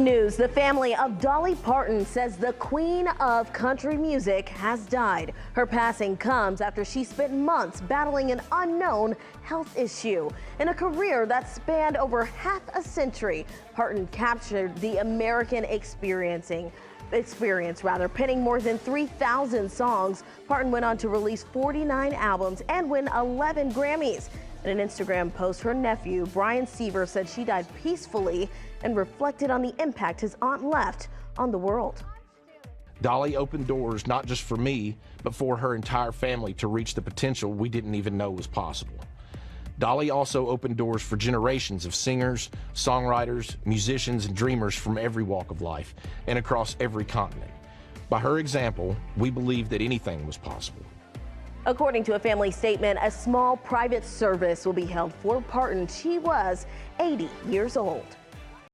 News. The family of Dolly Parton says the queen of country music has died. Her passing comes after she spent months battling an unknown health issue. In a career that spanned over half a century, Parton captured the American experience, penning more than 3,000 songs. Parton went on to release 49 albums and win 11 Grammys. In an Instagram post, her nephew, Brian Seaver, said she died peacefully and reflected on the impact his aunt left on the world. Dolly opened doors not just for me, but for her entire family to reach the potential we didn't even know was possible. Dolly also opened doors for generations of singers, songwriters, musicians, and dreamers from every walk of life and across every continent. By her example, we believed that anything was possible. According to a family statement, a small private service will be held for Parton. She was 80 years old.